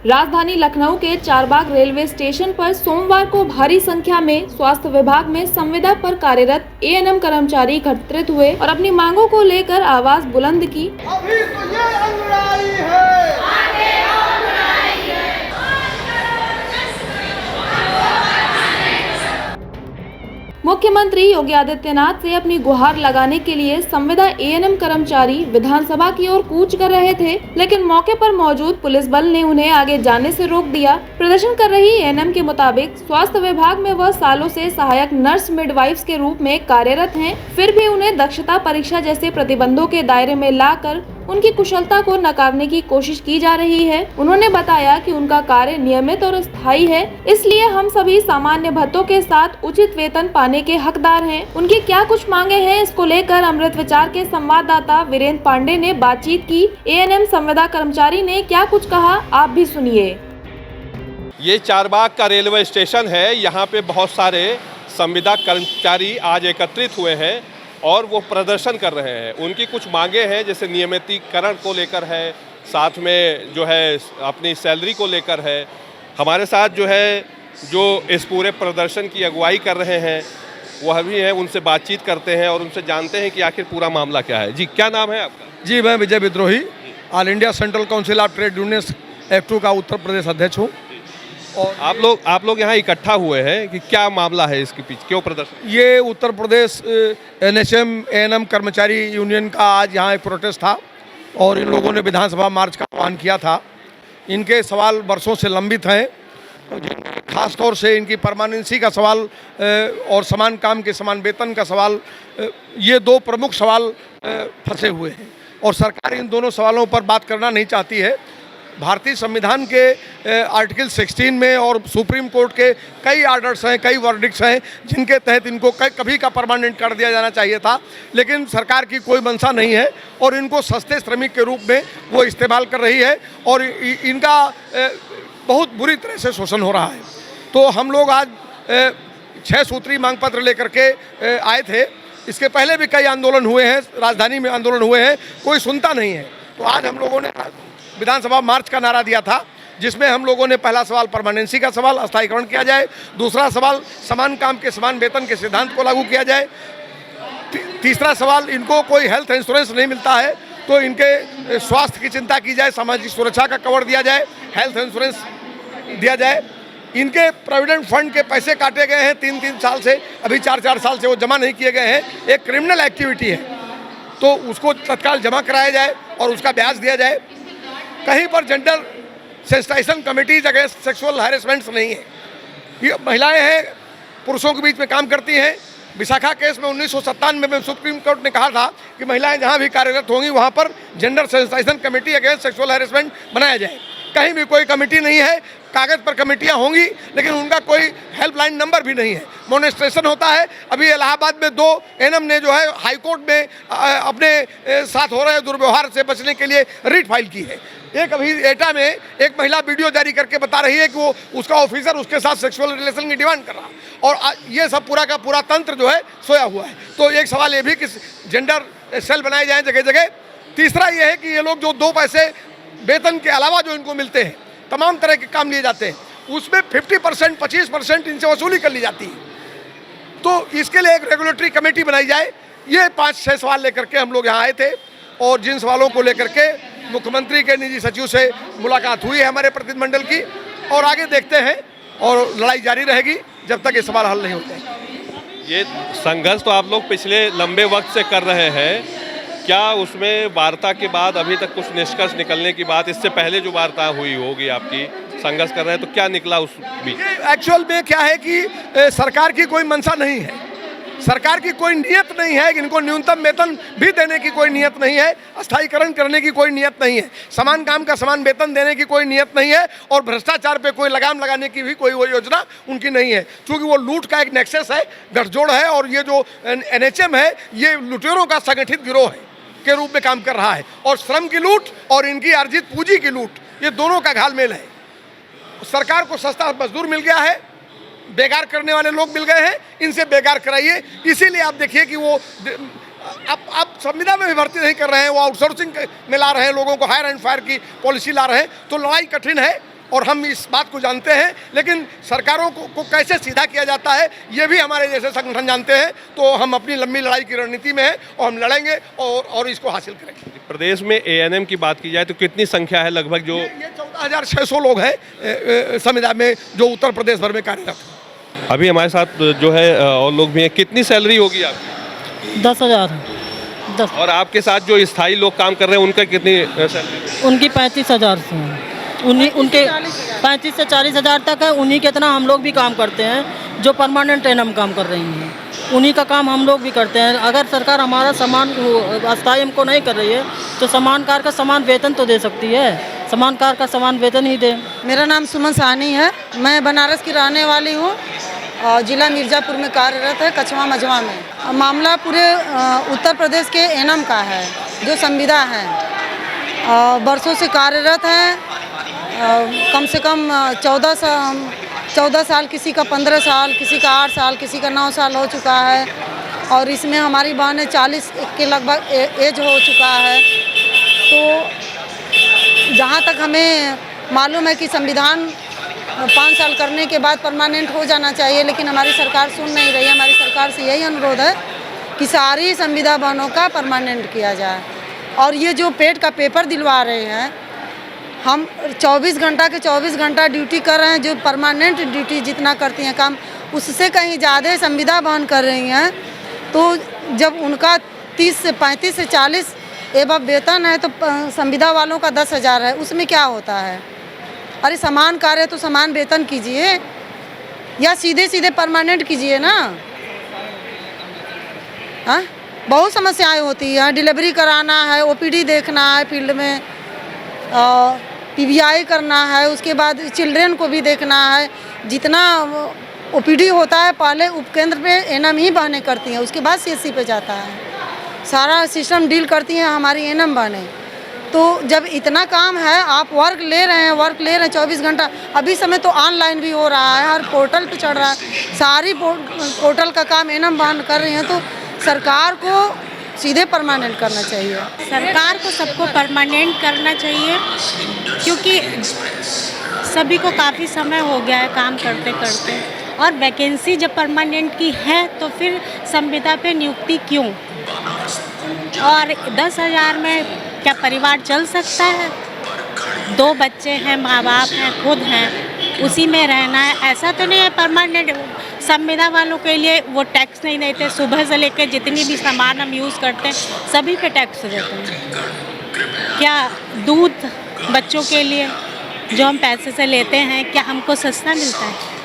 राजधानी लखनऊ के Charbagh railway station पर सोमवार को भारी संख्या में स्वास्थ्य विभाग में संविदा पर कार्यरत एएनएम कर्मचारी एकत्रित हुए और अपनी मांगों को लेकर आवाज बुलंद की। अभी तो ये अनुयायी है, आगे अनुयायी है। मुख्यमंत्री योगी आदित्यनाथ से अपनी गुहार लगाने के लिए संविदा एएनएम कर्मचारी विधानसभा की ओर कूच कर रहे थे, लेकिन मौके पर मौजूद पुलिस बल ने उन्हें आगे जाने से रोक दिया। प्रदर्शन कर रही एएनएम के मुताबिक स्वास्थ्य विभाग में वह सालों से सहायक नर्स मिडवाइफ्स के रूप में कार्यरत हैं, फिर भी उन्हें दक्षता परीक्षा जैसे प्रतिबंधों के दायरे में लाकर उनकी कुशलता को नकारने की कोशिश की जा रही है। उन्होंने बताया कि उनका कार्य नियमित और स्थायी है, इसलिए हम सभी सामान्य भत्तों के साथ उचित वेतन पाने के हकदार हैं। उनकी क्या कुछ मांगे हैं, इसको लेकर अमृत विचार के संवाददाता वीरेंद्र पांडे ने बातचीत की। एएनएम संविदा कर्मचारी ने क्या कुछ कहा, आप भी सुनिए। ये चारबाग का रेलवे स्टेशन है। यहाँ पे बहुत सारे संविदा कर्मचारी आज एकत्रित हुए हैं और वो प्रदर्शन कर रहे हैं। उनकी कुछ मांगे हैं, जैसे नियमितीकरण को लेकर है, साथ में जो है अपनी सैलरी को लेकर है। हमारे साथ जो इस पूरे प्रदर्शन की अगुवाई कर रहे हैं वह भी है, उनसे बातचीत करते हैं और उनसे जानते हैं कि आखिर पूरा मामला क्या है। जी, क्या नाम है आपका? जी, मैं Vijay Vidrohi, All India Central Council of Trade Unions एक्टू का उत्तर प्रदेश अध्यक्ष हूँ। और आप लोग यहाँ इकट्ठा हुए हैं कि क्या मामला है, इसके पीछे क्यों प्रदर्शन? ये उत्तर प्रदेश एनएचएम एएनएम कर्मचारी यूनियन का आज यहाँ एक प्रोटेस्ट था और इन लोगों ने विधानसभा मार्च का आह्वान किया था। इनके सवाल वर्षों से लंबित हैं, खास तौर से इनकी परमानेंसी का सवाल और समान काम के समान वेतन का सवाल, ये दो प्रमुख सवाल फंसे हुए हैं और सरकार इन दोनों सवालों पर बात करना नहीं चाहती है। भारतीय संविधान के आर्टिकल 16 में और सुप्रीम कोर्ट के कई आर्डर्स हैं, कई वर्डिक्ट्स हैं जिनके तहत इनको कभी का परमानेंट कर दिया जाना चाहिए था, लेकिन सरकार की कोई मंशा नहीं है और इनको सस्ते श्रमिक के रूप में वो इस्तेमाल कर रही है और इनका बहुत बुरी तरह से शोषण हो रहा है। तो हम लोग आज 6 सूत्री मांग पत्र लेकर के आए थे। इसके पहले भी कई आंदोलन हुए हैं, राजधानी में आंदोलन हुए हैं, कोई सुनता नहीं है। तो आज हम लोगों ने विधानसभा मार्च का नारा दिया था, जिसमें हम लोगों ने पहला सवाल परमानेंसी का सवाल अस्थायीकरण किया जाए, दूसरा सवाल समान काम के समान वेतन के सिद्धांत को लागू किया जाए, तीसरा सवाल इनको कोई हेल्थ इंश्योरेंस नहीं मिलता है तो इनके स्वास्थ्य की चिंता की जाए, सामाजिक सुरक्षा का कवर दिया जाए, हेल्थ इंश्योरेंस दिया जाए। इनके प्रोविडेंट फंड के पैसे काटे गए हैं 3-3 साल से, अभी 4-4 साल से वो जमा नहीं किए गए हैं। एक क्रिमिनल एक्टिविटी है तो उसको तत्काल जमा कराया जाए और उसका ब्याज दिया जाए। कहीं पर gender sensitisation committees against sexual harassments नहीं है। ये महिलाएं हैं, पुरुषों के बीच में काम करती हैं। विशाखा केस में 1997 में सुप्रीम कोर्ट ने कहा था कि महिलाएं जहां भी कार्यरत होंगी वहां पर gender sensitisation committee against sexual harassment बनाया जाए। कहीं भी कोई कमेटी नहीं है, कागज़ पर कमेटियां होंगी लेकिन उनका कोई हेल्पलाइन नंबर भी नहीं है। मोनेस्ट्रेशन होता है। अभी इलाहाबाद में 2 एएनएम ने जो है हाई कोर्ट में अपने साथ हो रहे दुर्व्यवहार से बचने के लिए रिट फाइल की है। एक अभी एटा में एक महिला वीडियो जारी करके बता रही है कि वो उसका ऑफिसर उसके साथ सेक्सुअल रिलेशन की डिमांड कर रहा और ये सब पूरा का पूरा तंत्र जो है सोया हुआ है। तो एक सवाल ये भी कि जेंडर सेल बनाए जाएँ जगह जगह। तीसरा ये है कि ये लोग जो 2 पैसे वेतन के अलावा जो इनको मिलते हैं, तमाम तरह के काम लिए जाते हैं, उसमें 50% 25% इनसे वसूली कर ली जाती है। तो इसके लिए एक रेगुलेटरी कमेटी बनाई जाए। ये 5-6 सवाल लेकर के हम लोग यहाँ आए थे और जिन सवालों को लेकर के मुख्यमंत्री के निजी सचिव से मुलाकात हुई है हमारे प्रतिनिधिमंडल की, और आगे देखते हैं और लड़ाई जारी रहेगी जब तक ये सवाल हल नहीं होते। ये संघर्ष तो आप लोग पिछले लंबे वक्त से कर रहे हैं, क्या उसमें वार्ता के बाद अभी तक कुछ निष्कर्ष निकलने की बात, इससे पहले जो वार्ता हुई होगी आपकी, संघर्ष कर रहे हैं तो क्या निकला उस बीच? एक्चुअल में क्या है कि सरकार की कोई मंशा नहीं है, सरकार की कोई नियत नहीं है। इनको न्यूनतम वेतन भी देने की कोई नियत नहीं है, अस्थायीकरण करने की कोई नियत नहीं है, समान काम का समान वेतन देने की कोई नियत नहीं है और भ्रष्टाचार पे कोई लगाम लगाने की भी कोई वो योजना उनकी नहीं है। क्योंकि वो लूट का एक नेक्सस है, गठजोड़ है और ये जो एनएचएम है ये लुटेरों का संगठित गिरोह है के रूप में काम कर रहा है और श्रम की लूट और इनकी अर्जित पूंजी की लूट, ये दोनों का घालमेल है। सरकार को सस्ता मजदूर मिल गया है, बेकार करने वाले लोग मिल गए हैं, इनसे बेकार कराइए। इसीलिए आप देखिए कि वो आप संविदा में भी भर्ती नहीं कर रहे हैं, वो आउटसोर्सिंग में ला रहे हैं लोगों को, हायर एंड फायर की पॉलिसी ला रहे हैं। तो लड़ाई कठिन है और हम इस बात को जानते हैं, लेकिन सरकारों को कैसे सीधा किया जाता है ये भी हमारे जैसे संगठन जानते हैं। तो हम अपनी लंबी लड़ाई की रणनीति में हैं और हम लड़ेंगे और इसको हासिल करेंगे। प्रदेश में एएनएम की बात की जाए तो कितनी संख्या है लगभग? जो ये 14,600 लोग हैं संविदा में जो उत्तर प्रदेश भर में कार्यरत हैं। अभी हमारे साथ जो है और लोग भी हैं। कितनी सैलरी होगी आपकी? 10,000। 10। और आपके साथ जो स्थायी लोग काम कर रहे हैं उनका कितनी सैलरी? उनकी 35,000 से है। उनके 35 से 40,000 तक है। उन्हीं के तरह हम लोग भी काम करते हैं जो परमानेंट एएनएम काम कर रही हैं, उन्हीं का काम हम लोग भी करते हैं। अगर सरकार हमारा समान अस्थायी हमको नहीं कर रही है तो समान कार्य का समान वेतन तो दे सकती है, समान कार्य का समान वेतन ही दे। मेरा नाम सुमन साहनी है, मैं बनारस की रहने वाली हूँ और ज़िला मिर्ज़ापुर में कार्यरत है, कछवा मझवा में। मामला पूरे उत्तर प्रदेश के एएनएम का है जो संविदा हैं, बरसों से कार्यरत हैं। कम से कम 14 साल, किसी का 15 साल, किसी का 8 साल, किसी का 9 साल हो चुका है। और इसमें हमारी बहनें 40 के लगभग एज हो चुका है। तो जहाँ तक हमें मालूम है कि संविधान 5 साल करने के बाद परमानेंट हो जाना चाहिए, लेकिन हमारी सरकार सुन नहीं रही है। हमारी सरकार से यही अनुरोध है कि सारी संविदा बहनों का परमानेंट किया जाए। और ये जो पेट का पेपर दिलवा रहे हैं, हम 24 घंटा के 24 घंटा ड्यूटी कर रहे हैं, जो परमानेंट ड्यूटी जितना करती हैं काम उससे कहीं ज़्यादा संविदा बहन कर रही हैं। तो जब उनका 30 से 35 से 40 एवं वेतन है तो संविदा वालों का 10,000 है, उसमें क्या होता है? अरे समान कार्य तो समान वेतन कीजिए या सीधे सीधे परमानेंट कीजिए ना। हाँ, बहुत समस्याएं होती हैं। डिलीवरी कराना है, ओपीडी देखना है फील्ड में, पीवीआई करना है, उसके बाद चिल्ड्रेन को भी देखना है। जितना ओपीडी होता है पहले उपकेंद्र पे एएनएम ही बहनें करती हैं, उसके बाद सीएससी पे जाता है। सारा सिस्टम डील करती हैं हमारी एएनएम बहनें। तो जब इतना काम है, आप वर्क ले रहे हैं 24 घंटा। अभी समय तो ऑनलाइन भी हो रहा है, हर पोर्टल पे चढ़ रहा है, सारी पोर्टल का काम एएनएम बहन कर रही हैं। तो सरकार को सीधे परमानेंट करना चाहिए। सरकार को सबको परमानेंट करना चाहिए, क्योंकि सभी को काफ़ी समय हो गया है काम करते करते। और वैकेंसी जब परमानेंट की है तो फिर संविदा पे नियुक्ति क्यों? और 10,000 में क्या परिवार चल सकता है? 2 बच्चे हैं, माँ बाप हैं, खुद हैं, उसी में रहना है। ऐसा तो नहीं है परमानेंट। संविदा वालों के लिए वो टैक्स नहीं देते। सुबह से लेकर जितनी भी सामान हम यूज़ करते हैं सभी पे टैक्स देते हैं। क्या दूध बच्चों के लिए जो हम पैसे से लेते हैं क्या हमको सस्ता मिलता है?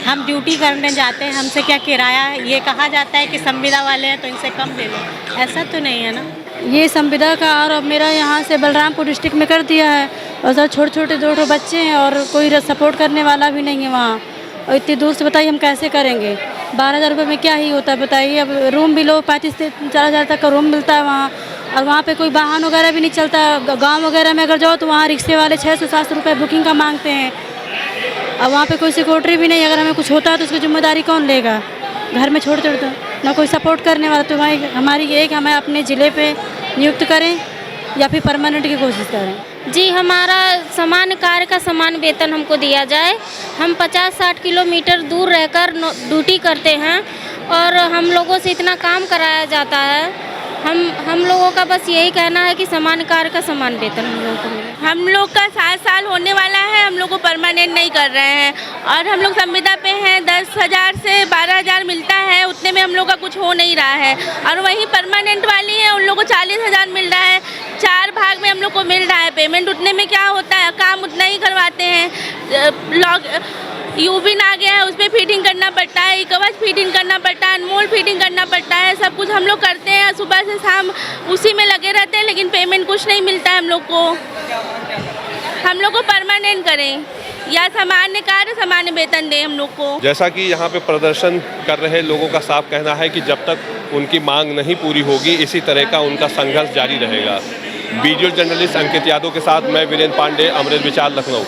हम ड्यूटी करने जाते हैं, हमसे क्या किराया है? ये कहा जाता है कि संविदा वाले हैं तो इनसे कम ले लो, ऐसा तो नहीं है ना। ये संविदा का आरोप मेरा यहाँ से बलरामपुर डिस्ट्रिक्ट में कर दिया है। और सर छोटे 2 बच्चे हैं और कोई सपोर्ट करने वाला भी नहीं है वहाँ। और इतनी दूर से बताइए हम कैसे करेंगे? 12,000 रुपये में क्या ही होता है बताइए। अब रूम भी लो, 35 से 40,000 तक का रूम मिलता है वहाँ। और वहाँ पे कोई वाहन वगैरह भी नहीं चलता। गांव वगैरह में अगर जाओ तो वहाँ रिक्शे वाले 600-700 रुपये बुकिंग का मांगते हैं। अब वहाँ पे कोई सिक्योरिटी भी नहीं। अगर हमें कुछ होता है तो उसकी जिम्मेदारी कौन लेगा? घर में छोड़ दो, ना कोई सपोर्ट करने वाला। तो भाई हमारी ये कि हमें अपने ज़िले पे नियुक्त करें या फिर परमानेंट की कोशिश करें। जी, हमारा समान कार्य का समान वेतन हमको दिया जाए। हम 50-60 किलोमीटर दूर रहकर ड्यूटी करते हैं और हम लोगों से इतना काम कराया जाता है। हम लोगों का बस यही कहना है कि समान कार्य का समान वेतन हम लोगों को मिले। हम लोग का 7 साल होने वाला है, हम लोग को परमानेंट नहीं कर रहे हैं और हम लोग संविदा पे हैं। 10,000 से 12,000 मिलता है, उतने में हम लोग का कुछ हो नहीं रहा है। और वहीं परमानेंट वाली है, उन लोग को 40,000 मिल रहा है। 4 भाग में हम लोग को मिल रहा है पेमेंट। उतने में क्या होता है, काम उतना ही करवाते हैं। यूबिन आ गया है, उसमें फीडिंग करना पड़ता है, कवच फीडिंग करना पड़ता है, अनमोल फीडिंग करना पड़ता है। सब कुछ हम लोग करते हैं, सुबह से शाम उसी में लगे रहते हैं, लेकिन पेमेंट कुछ नहीं मिलता है हम लोग को। हम लोग को परमानेंट करें या सामान्य कार्य सामान्य वेतन दें हम लोग को। जैसा कि यहाँ पे प्रदर्शन कर रहे लोगों का साफ कहना है कि जब तक उनकी मांग नहीं पूरी होगी इसी तरह का उनका संघर्ष जारी रहेगा। वीडियो जर्नलिस्ट अंकित यादव के साथ मैं वीरेंद्र पांडे, अमृत विचार, लखनऊ।